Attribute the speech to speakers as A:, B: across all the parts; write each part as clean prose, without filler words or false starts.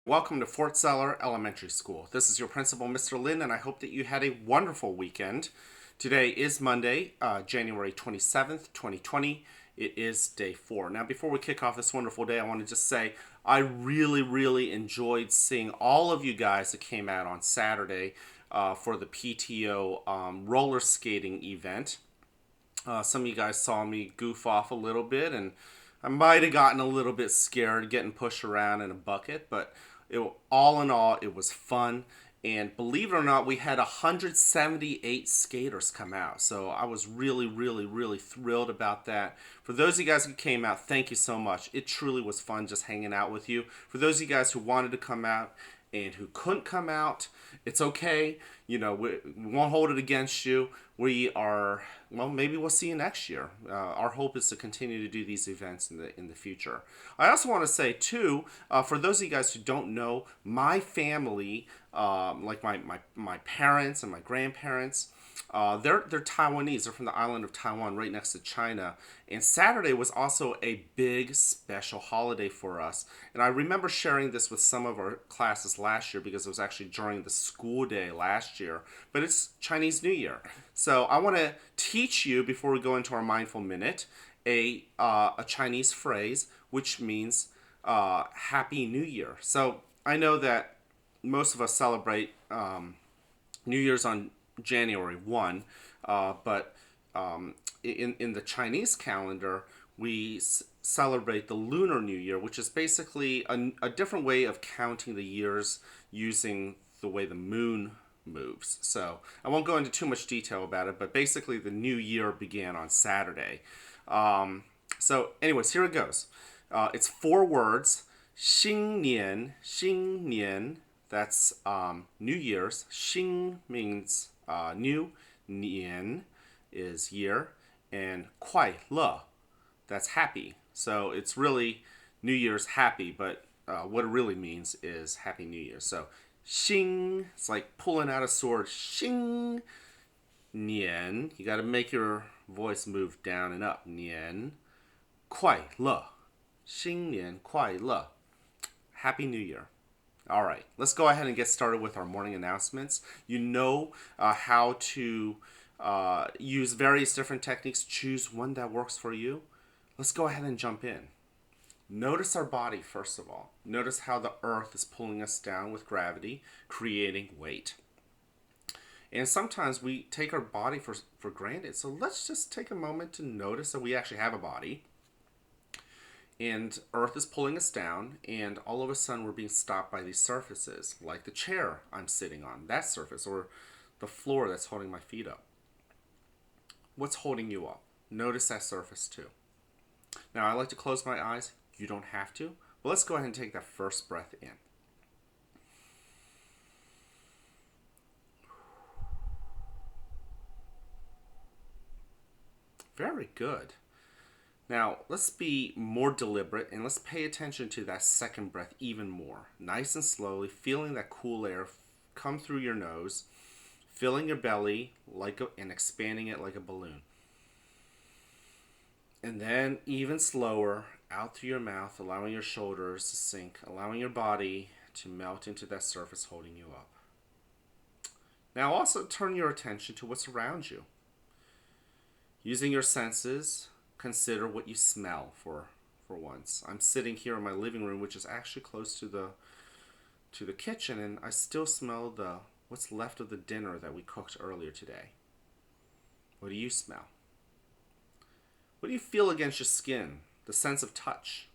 A: Welcome to Fort Zeller Elementary School. This is your principal, Mr. Lin, and I hope that you had a wonderful weekend. Today is Monday, January 27th, 2020. It is day 4. Now, before we kick off this wonderful day, I want to just say I really enjoyed seeing all of you guys that came out on Saturday for the PTO roller skating event. Some of you guys saw me goof off a little bit, and I might have gotten a little bit scared getting pushed around in a bucket, but all in all, it was fun. And believe it or not, we had 178 skaters come out. So I was really thrilled about that. For those of you guys who came out, thank you so much. It truly was fun just hanging out with you. For those of you guys who wanted to come out, and who couldn't come out, it's okay. We won't hold it against you. Maybe we'll see you next year. Our hope is to continue to do these events in the future. I also want to say too, for those of you guys who don't know, my family, like my parents and my grandparents, they're Taiwanese. They're from the island of Taiwan, right next to China. And Saturday was also a big special holiday for us. And I remember sharing this with some of our classes last year because it was actually during the school day last year. But it's Chinese New Year, so I want to teach you before we go into our mindful minute a Chinese phrase which means Happy New Year. So I know that most of us celebrate New Year's on January 1, but in the Chinese calendar, we celebrate the Lunar New Year, which is basically a different way of counting the years using the way the moon moves. So I won't go into too much detail about it, but basically the new year began on Saturday. Anyways, here it goes. It's 4 words. 新年, that's New Year's. 新 means new, 年 is year, and 快乐, that's happy. So it's really New Year's happy, but what it really means is Happy New Year. So 新, it's like pulling out a sword. 新年, you got to make your voice move down and up. 年快乐, 新年快乐, Happy New Year. All right, let's go ahead and get started with our morning announcements. You know how to use various different techniques. Choose one that works for you. Let's go ahead and jump in. Notice our body, first of all. Notice how the earth is pulling us down with gravity, creating weight. And sometimes we take our body for granted. So let's just take a moment to notice that we actually have a body. And earth is pulling us down, and all of a sudden we're being stopped by these surfaces, like the chair I'm sitting on, that surface, or the floor that's holding my feet up. What's holding you up? Notice that surface too. Now, I like to close my eyes. You don't have to. But let's go ahead and take that first breath in. Very good. Now, let's be more deliberate and let's pay attention to that second breath even more. Nice and slowly, feeling that cool air come through your nose, filling your belly and expanding it like a balloon. And then even slower, out through your mouth, allowing your shoulders to sink, allowing your body to melt into that surface holding you up. Now also turn your attention to what's around you. Using your senses, consider what you smell for once. I'm sitting here in my living room, which is actually close to the kitchen, and I still smell what's left of the dinner that we cooked earlier today. What do you smell? What do you feel against your skin? The sense of touch.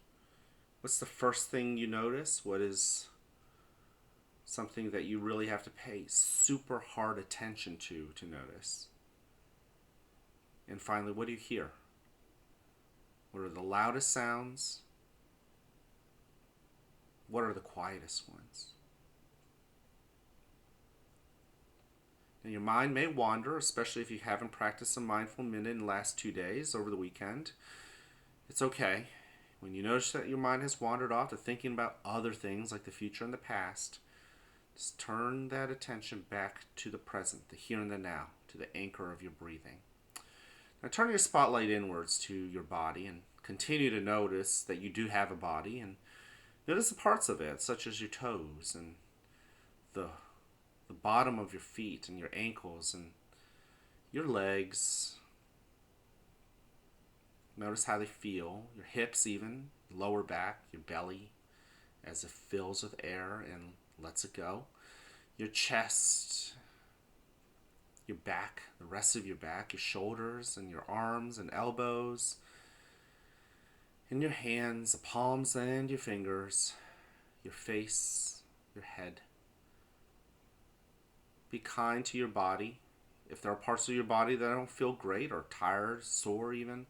A: What's the first thing you notice? What is something that you really have to pay super hard attention to notice? And finally, what do you hear? What are the loudest sounds? What are the quietest ones? And your mind may wander, especially if you haven't practiced a mindful minute in the last 2 days over the weekend. It's okay. When you notice that your mind has wandered off to thinking about other things like the future and the past, just turn that attention back to the present, the here and the now, to the anchor of your breathing. Now turn your spotlight inwards to your body and continue to notice that you do have a body, and Notice the parts of it, such as your toes and the, the bottom of your feet and your ankles and your legs. Notice how they feel, your hips even, lower back, your belly, as it fills with air and lets it go. Your chest, your back, the rest of your back, your shoulders and your arms and elbows, and your hands, the palms and your fingers, your face, your head. Be kind to your body. If there are parts of your body that don't feel great or tired, sore even,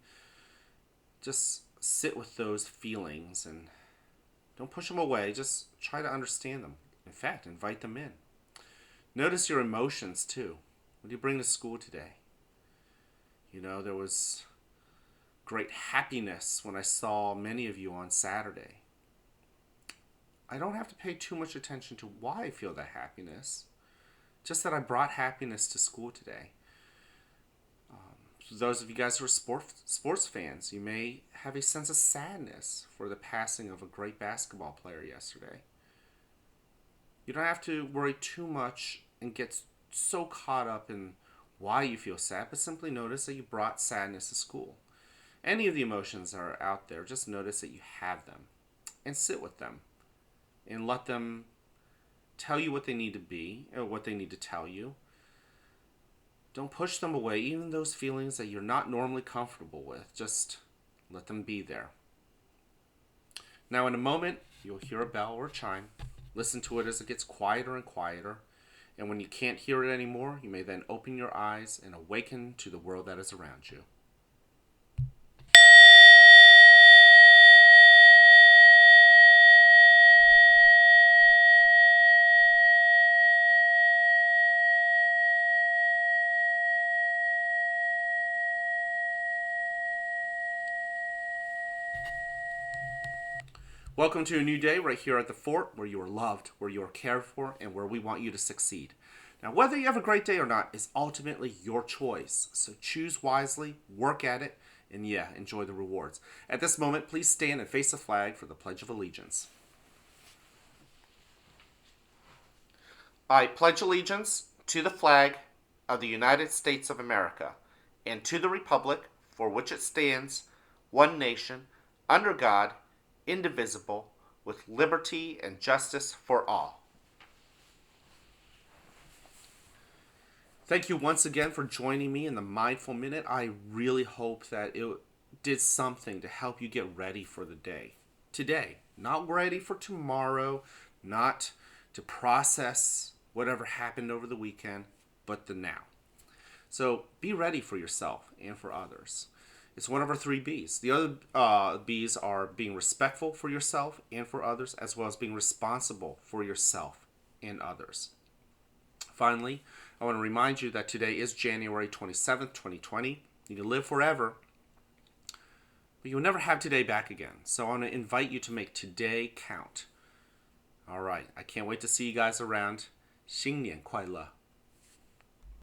A: just sit with those feelings and don't push them away. Just try to understand them. In fact, invite them in. Notice your emotions too. What do you bring to school today? There was great happiness when I saw many of you on Saturday. I don't have to pay too much attention to why I feel that happiness. Just that I brought happiness to school today. For those of you guys who are sports fans, you may have a sense of sadness for the passing of a great basketball player yesterday. You don't have to worry too much and get so caught up in why you feel sad, but simply notice that you brought sadness to school. Any of the emotions that are out there, just notice that you have them and sit with them and let them tell you what they need to be or what they need to tell you. Don't push them away, even those feelings that you're not normally comfortable with. Just let them be there. Now, in a moment, you'll hear a bell or a chime. Listen to it as it gets quieter and quieter. And when you can't hear it anymore, you may then open your eyes and awaken to the world that is around you. Welcome to a new day right here at the fort, where you are loved, where you are cared for, and where we want you to succeed. Now, whether you have a great day or not is ultimately your choice. So choose wisely, work at it, and enjoy the rewards. At this moment, please stand and face the flag for the Pledge of Allegiance. I pledge allegiance to the flag of the United States of America and to the republic for which it stands, one nation, under God, indivisible, with liberty and justice for all. Thank you once again for joining me in the Mindful Minute. I really hope that it did something to help you get ready for the day. Today, not ready for tomorrow, not to process whatever happened over the weekend, but the now. So be ready for yourself and for others. It's one of our 3 B's. The other B's are being respectful for yourself and for others, as well as being responsible for yourself and others. Finally, I want to remind you that today is January 27th, 2020. You can live forever, but you'll never have today back again. So I want to invite you to make today count. All right, I can't wait to see you guys around. 新年快乐!